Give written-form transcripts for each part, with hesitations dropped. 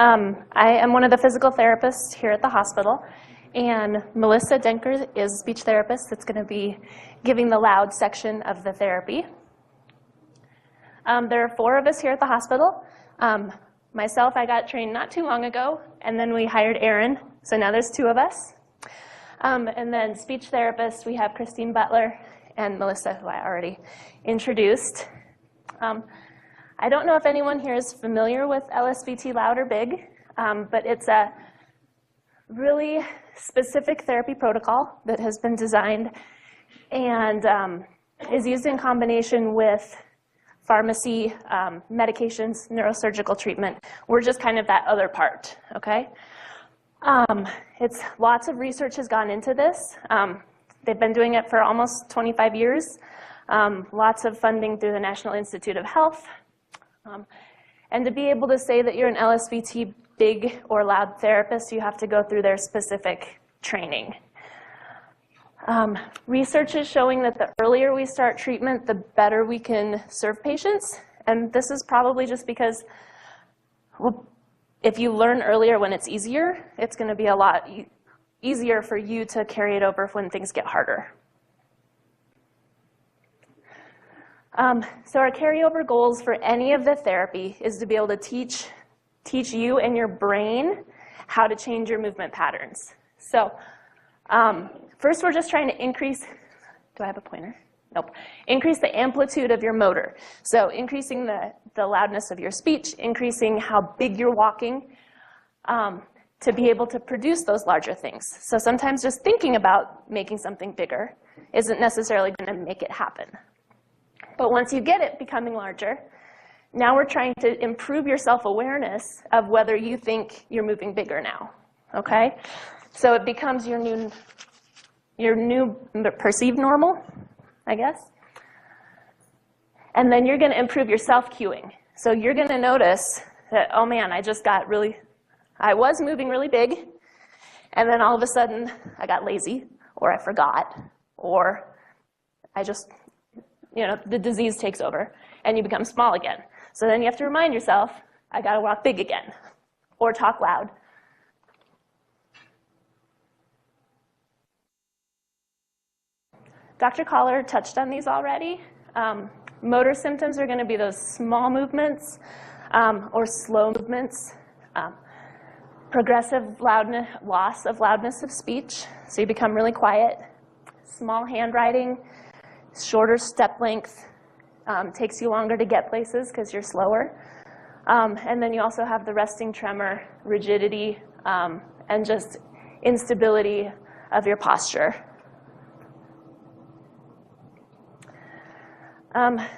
I am one of the physical therapists here at the hospital, and Melissa Denker is a speech therapist that's going to be giving the loud section of the therapy. There are 4 of us here at the hospital. Myself, I got trained not too long ago, and then we hired Erin, so now there's 2 of us. And then speech therapists, we have Christine Butler and Melissa, who I already introduced. I don't know if anyone here is familiar with LSVT Loud or Big, but it's a really specific therapy protocol that has been designed and is used in combination with pharmacy, medications, neurosurgical treatment. We're just kind of that other part, okay? Lots of research has gone into this. They've been doing it for almost 25 years. Lots of funding through the National Institute of Health. And to be able to say that you're an LSVT Big or Loud therapist, you have to go through their specific training. Research is showing that the earlier we start treatment, the better we can serve patients. And this is probably just because, well, if you learn earlier when it's easier, it's going to be a lot easier for you to carry it over when things get harder. So our carryover goals for any of the therapy is to be able to teach you and your brain how to change your movement patterns. So first, we're just trying to increase, do I have a pointer? Nope. Increase the amplitude of your motor. So increasing the loudness of your speech, increasing how big you're walking to be able to produce those larger things. So sometimes just thinking about making something bigger isn't necessarily going to make it happen. But once you get it becoming larger, now we're trying to improve your self-awareness of whether you think you're moving bigger now, okay? So it becomes your new perceived normal, I guess. And then you're going to improve your self-cueing. So you're going to notice that, oh man, I was moving really big, and then all of a sudden I got lazy, or I forgot, or I just, the disease takes over, and you become small again. So then you have to remind yourself, I got to walk big again, or talk loud. Dr. Collar touched on these already. Motor symptoms are going to be those small movements or slow movements. Progressive loss of loudness of speech, so you become really quiet. Small handwriting, shorter step length, takes you longer to get places because you're slower. And then you also have the resting tremor, rigidity, and just instability of your posture.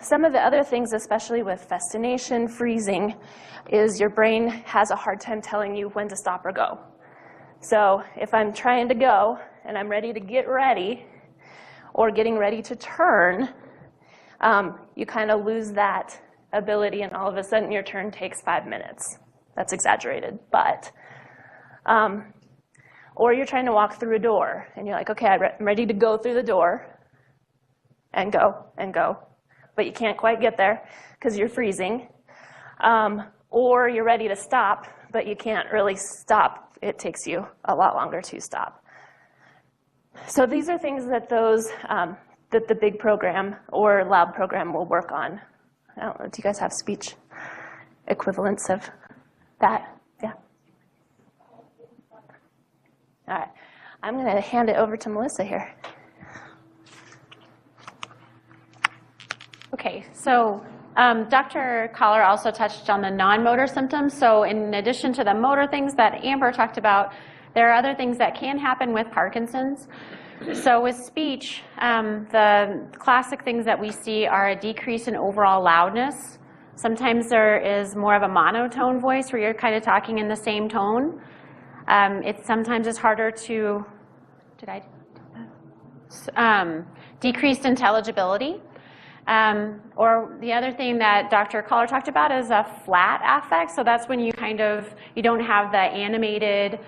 Some of the other things, especially with fascination, freezing, is your brain has a hard time telling you when to stop or go. So if I'm trying to go and I'm ready to get ready or getting ready to turn, you kind of lose that ability, and all of a sudden your turn takes 5 minutes. That's exaggerated, but or you're trying to walk through a door and you're like, okay, I'm ready to go through the door and go and go. But you can't quite get there because you're freezing. Or you're ready to stop, but you can't really stop. It takes you a lot longer to stop. So these are things that that the big program or loud program will work on. I don't know, do you guys have speech equivalents of that? Yeah. All right. I'm going to hand it over to Melissa here. Okay, so Dr. Collar also touched on the non-motor symptoms. So in addition to the motor things that Amber talked about, there are other things that can happen with Parkinson's. So with speech, the classic things that we see are a decrease in overall loudness. Sometimes there is more of a monotone voice where you're kind of talking in the same tone. Sometimes it's harder to, decreased intelligibility. Or the other thing that Dr. Collar talked about is a flat affect. So that's when you don't have the animated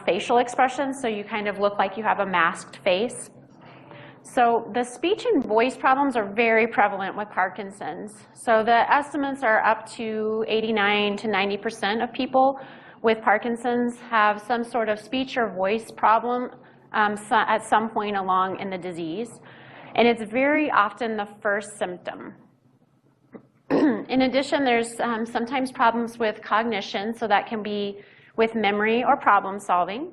facial expression, so you kind of look like you have a masked face. So the speech and voice problems are very prevalent with Parkinson's. So the estimates are up to 89 to 90% of people with Parkinson's have some sort of speech or voice problem at some point along in the disease. And it's very often the first symptom. In addition, there's sometimes problems with cognition, so that can be with memory or problem solving.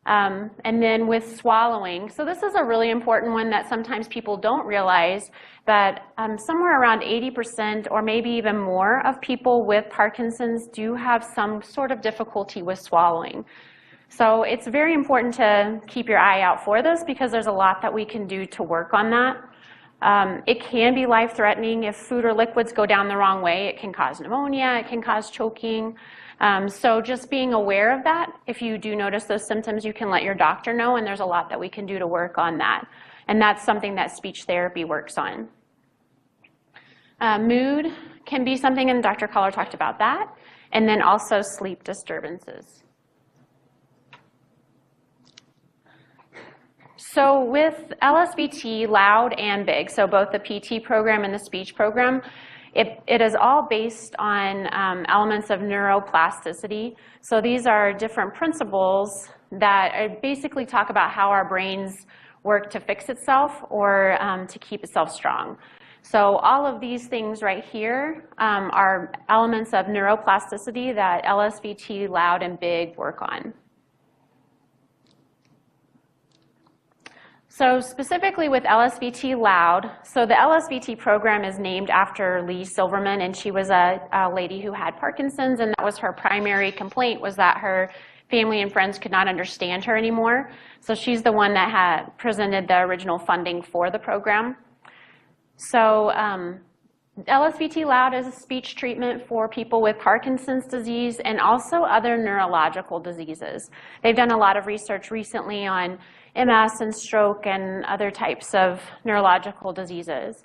And then with swallowing. So this is a really important one that sometimes people don't realize, that somewhere around 80% or maybe even more of people with Parkinson's do have some sort of difficulty with swallowing. So it's very important to keep your eye out for this because there's a lot that we can do to work on that. It can be life-threatening if food or liquids go down the wrong way. It can cause pneumonia, it can cause choking. So just being aware of that, if you do notice those symptoms, you can let your doctor know, and there's a lot that we can do to work on that. And that's something that speech therapy works on. Mood can be something, and Dr. Collar talked about that, and then also sleep disturbances. So with LSVT Loud and Big, so both the PT program and the speech program, it is all based on elements of neuroplasticity. So these are different principles that basically talk about how our brains work to fix itself or to keep itself strong. So all of these things right here are elements of neuroplasticity that LSVT Loud and Big work on. So specifically with LSVT Loud, so the LSVT program is named after Lee Silverman, and she was a lady who had Parkinson's, and that was her primary complaint, was that her family and friends could not understand her anymore. So she's the one that had presented the original funding for the program. So LSVT Loud is a speech treatment for people with Parkinson's disease and also other neurological diseases. They've done a lot of research recently on MS and stroke and other types of neurological diseases.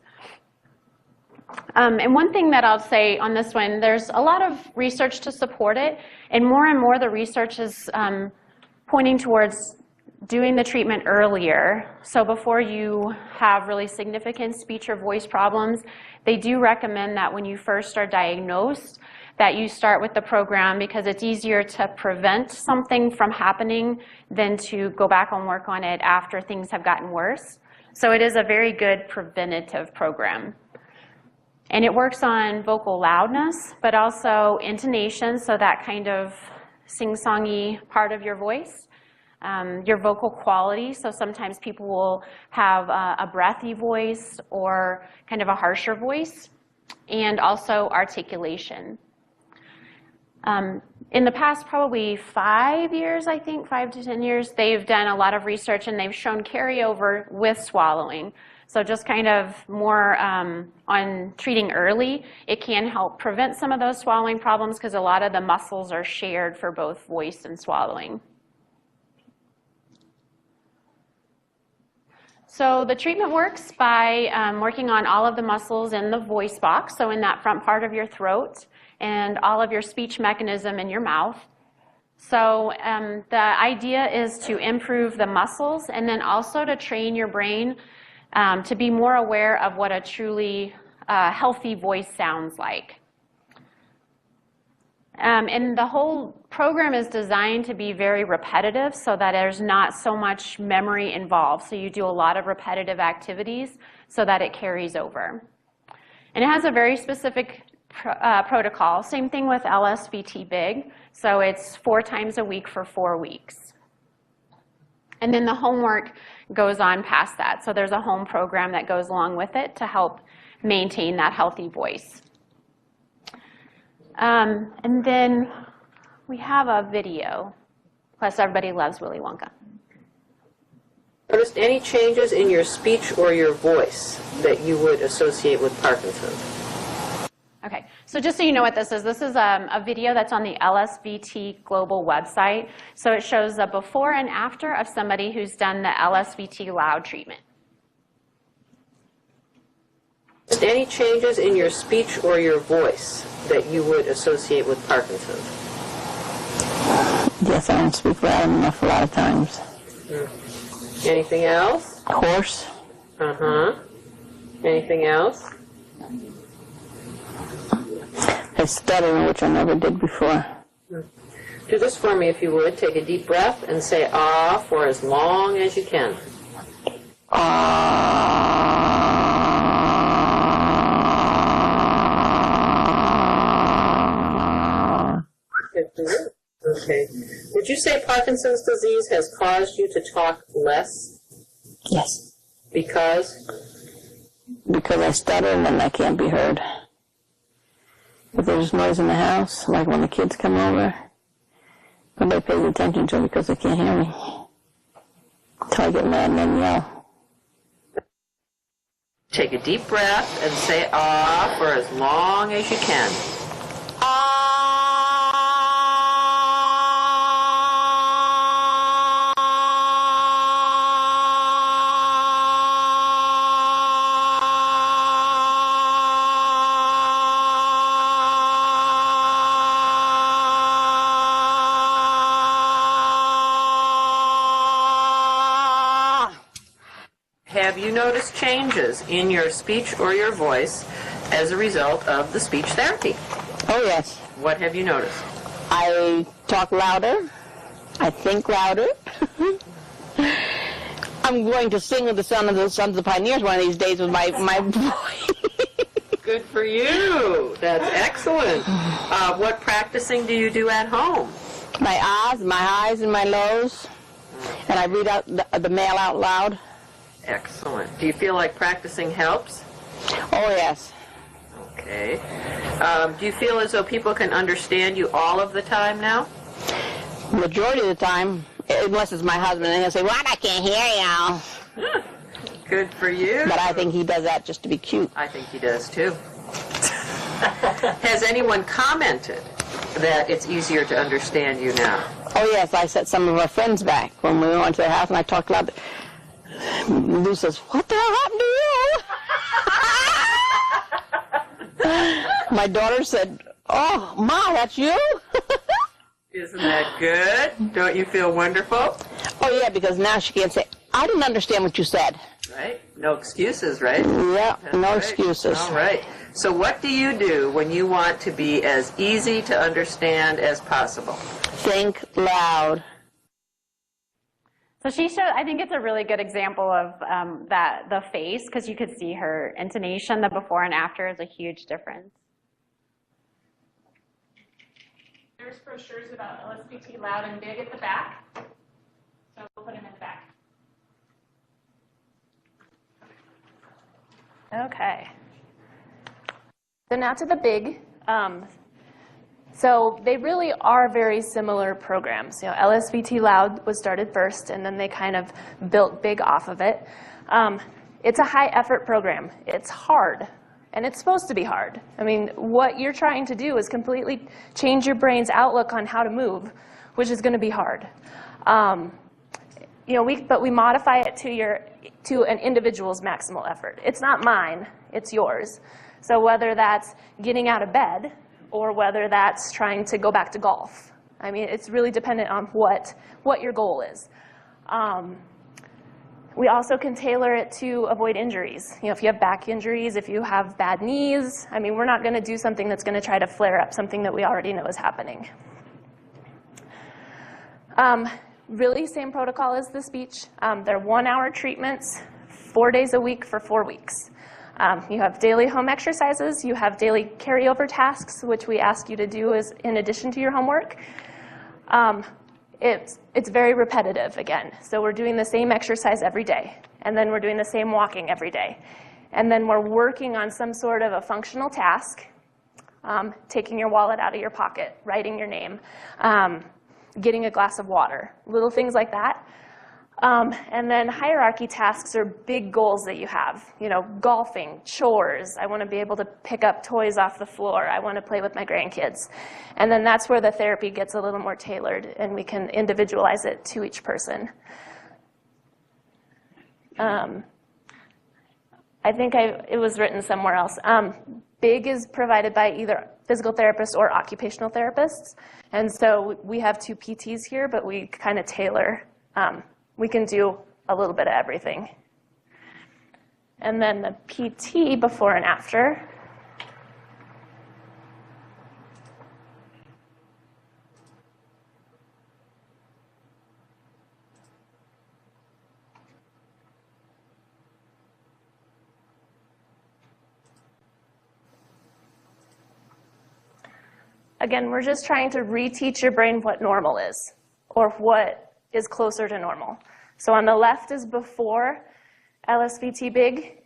And one thing that I'll say on this one, there's a lot of research to support it, and more the research is pointing towards doing the treatment earlier. So before you have really significant speech or voice problems, they do recommend that when you first are diagnosed, that you start with the program because it's easier to prevent something from happening than to go back and work on it after things have gotten worse. So it is a very good preventative program. And it works on vocal loudness, but also intonation, so that kind of sing-songy part of your voice. Your vocal quality, so sometimes people will have a breathy voice or kind of a harsher voice, and also articulation. In the past probably 5 years, I think, 5 to 10 years, they've done a lot of research and they've shown carryover with swallowing. So just kind of more on treating early, it can help prevent some of those swallowing problems because a lot of the muscles are shared for both voice and swallowing. So the treatment works by working on all of the muscles in the voice box, so in that front part of your throat, and all of your speech mechanism in your mouth. So the idea is to improve the muscles and then also to train your brain to be more aware of what a truly healthy voice sounds like. And the whole program is designed to be very repetitive so that there's not so much memory involved. So you do a lot of repetitive activities so that it carries over. And it has a very specific protocol. Same thing with LSVT Big. So it's 4 times a week for 4 weeks. And then the homework goes on past that. So there's a home program that goes along with it to help maintain that healthy voice. And then we have a video. Plus, everybody loves Willy Wonka. Noticed any changes in your speech or your voice that you would associate with Parkinson's? Okay, so just so you know what this is a video that's on the LSVT Global website. So it shows the before and after of somebody who's done the LSVT Loud treatment. Any changes in your speech or your voice that you would associate with Parkinson's? Yes, I don't speak loud enough a lot of times. Anything else? Hoarse. Uh-huh. Anything else? I stutter, which I never did before. Do this for me if you would. Take a deep breath and say ah for as long as you can. Okay. Would you say Parkinson's disease has caused you to talk less? Yes. Because? Because I stutter and then I can't be heard. If there's noise in the house, like when the kids come over, nobody pays attention to it because they can't hear me. Until I get mad and then yell. Take a deep breath and say ah for as long as you can. Have you noticed changes in your speech or your voice as a result of the speech therapy? Oh, yes. What have you noticed? I talk louder. I think louder. I'm going to sing with the Sons of the Pioneers one of these days with my voice. Good for you. That's excellent. What practicing do you do at home? My ahs, my highs, and my lows. And I read out the mail out loud. Excellent. Do you feel like practicing helps? Oh, yes. Okay. Do you feel as though people can understand you all of the time now? Majority of the time, unless it's my husband, and he'll say, "What? I can't hear you." Good for you. But I think he does that just to be cute. I think he does too. Has anyone commented that it's easier to understand you now? Oh, yes. I set some of our friends back when we went to their house, and I talked loud. Lou says, "What the hell happened to you?" My daughter said, "Oh, Ma, that's you?" Isn't that good? Don't you feel wonderful? Oh, yeah, because now she can't say, "I didn't understand what you said." Right? No excuses, right? Yeah, That's no right. excuses. All right. So what do you do when you want to be as easy to understand as possible? Think loud. So she showed, I think it's a really good example of the face, because you could see her intonation. The before and after is a huge difference. There's brochures about LSVT Loud and Big at the back. So we'll put them in the back. Okay. So now to the Big. So they really are very similar programs. You know, LSVT Loud was started first, and then they kind of built Big off of it. It's a high-effort program. It's hard, and it's supposed to be hard. I mean, what you're trying to do is completely change your brain's outlook on how to move, which is going to be hard. You know, but we modify it to an individual's maximal effort. It's not mine, it's yours. So whether that's getting out of bed or whether that's trying to go back to golf. I mean, it's really dependent on what your goal is. We also can tailor it to avoid injuries. You know, if you have back injuries, if you have bad knees, I mean, we're not going to do something that's going to try to flare up something that we already know is happening. Really, same protocol as the speech. They're 1-hour treatments, 4 days a week for 4 weeks. You have daily home exercises. You have daily carryover tasks, which we ask you to do as in addition to your homework. It's very repetitive, again. So we're doing the same exercise every day, and then we're doing the same walking every day. And then we're working on some sort of a functional task, taking your wallet out of your pocket, writing your name, getting a glass of water, little things like that. And then hierarchy tasks are big goals that you have. You know, golfing, chores. I want to be able to pick up toys off the floor. I want to play with my grandkids. And then that's where the therapy gets a little more tailored, and we can individualize it to each person. I think it was written somewhere else. Big is provided by either physical therapists or occupational therapists. And so we have 2 PTs here, but we kind of tailor. We can do a little bit of everything. And then the PT before and after. Again, we're just trying to reteach your brain what normal is, or what is closer to normal. So on the left is before LSVT big,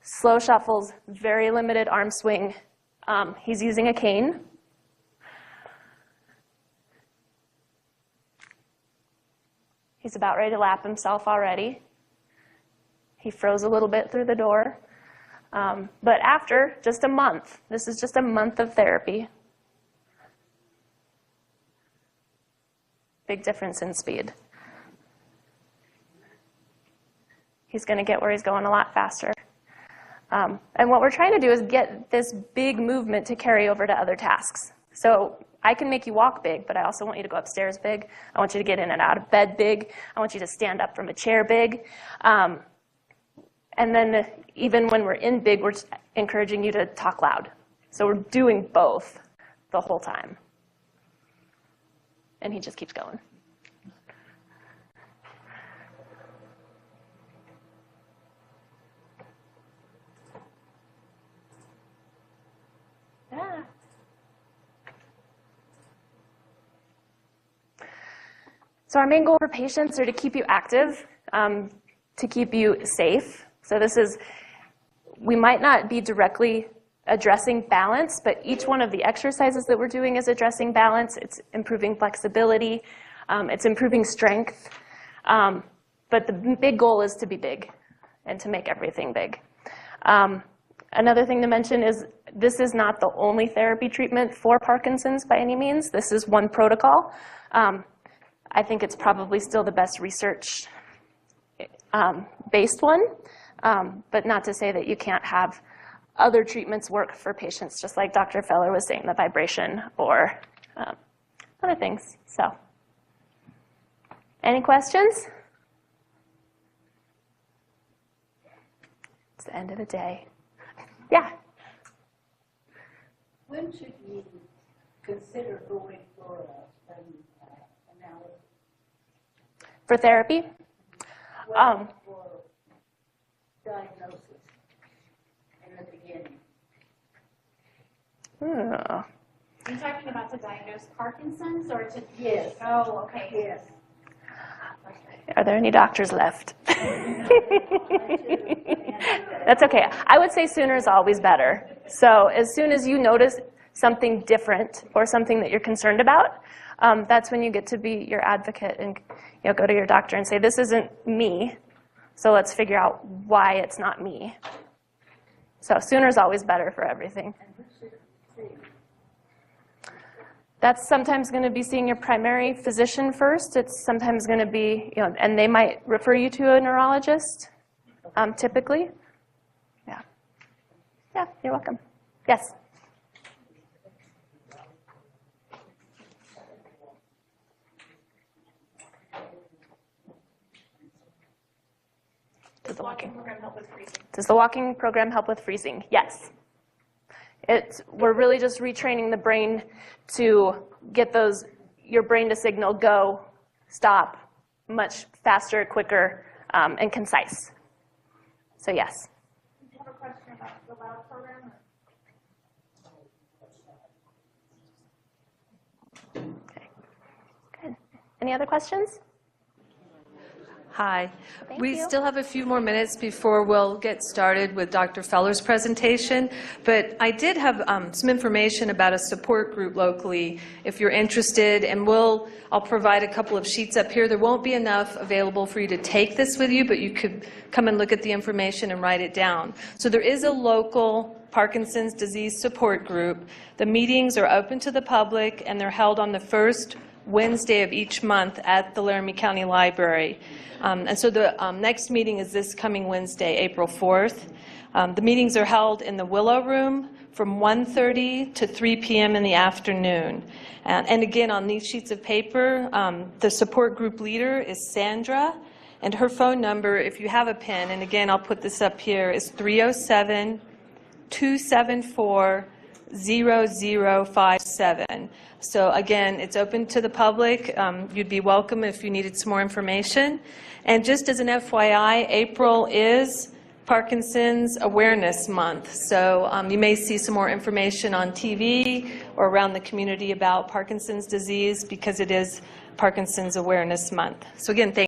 slow shuffles, very limited arm swing. He's using a cane. He's about ready to lap himself already. He froze a little bit through the door. But after just a month, this is just a month of therapy. Big difference in speed. He's going to get where he's going a lot faster. And what we're trying to do is get this big movement to carry over to other tasks. So I can make you walk big, but I also want you to go upstairs big. I want you to get in and out of bed big. I want you to stand up from a chair big. And then even when we're in big, we're encouraging you to talk loud. So we're doing both the whole time. And he just keeps going. Yeah. So our main goal for patients are to keep you active, to keep you safe. So this is, we might not be directly addressing balance, but each one of the exercises that we're doing is addressing balance. It's improving flexibility. It's improving strength. But the big goal is to be big and to make everything big. Another thing to mention is this is not the only therapy treatment for Parkinson's by any means. This is one protocol. I think it's probably still the best research based one. But not to say that you can't have other treatments work for patients, just like Dr. Feller was saying, the vibration or other things. So, any questions? It's the end of the day. Yeah? When should we consider going for an analysis? For therapy? Well, for diagnosis in the beginning. Oh. Are you talking about to diagnose Parkinson's or to? Yes. Oh, okay. Yes. Are there any doctors left? That's okay. I would say sooner is always better. So as soon as you notice something different or something that you're concerned about, that's when you get to be your advocate and go to your doctor and say, this isn't me, so let's figure out why it's not me. So sooner is always better for everything. That's sometimes going to be seeing your primary physician first. It's sometimes going to be, and they might refer you to a neurologist, typically. Yeah. Yeah, you're welcome. Yes? Does the walking program help with freezing? Does the walking program help with freezing? Yes. We're really just retraining the brain to get your brain to signal go, stop, much faster, quicker, and concise. So yes. Do you have a question about the Loud program? Okay. Good. Any other questions? Hi. Thank We you. still have a few more minutes before we'll get started with Dr. Feller's presentation, but I did have some information about a support group locally if you're interested, and I'll provide a couple of sheets up here. There won't be enough available for you to take this with you, but you could come and look at the information and write it down. So there is a local Parkinson's disease support group. The meetings are open to the public, and they're held on the first Wednesday of each month at the Laramie County Library. And so the next meeting is this coming Wednesday, April 4th. The meetings are held in the Willow Room from 1:30 to 3 p.m. in the afternoon. And again, on these sheets of paper, the support group leader is Sandra, And her phone number, if you have a pen, and again, I'll put this up here, is 307-274-0057. So again, it's open to the public. You'd be welcome if you needed some more information. And just as an FYI, April is Parkinson's Awareness Month. So you may see some more information on TV or around the community about Parkinson's disease because it is Parkinson's Awareness Month. So again, thank you.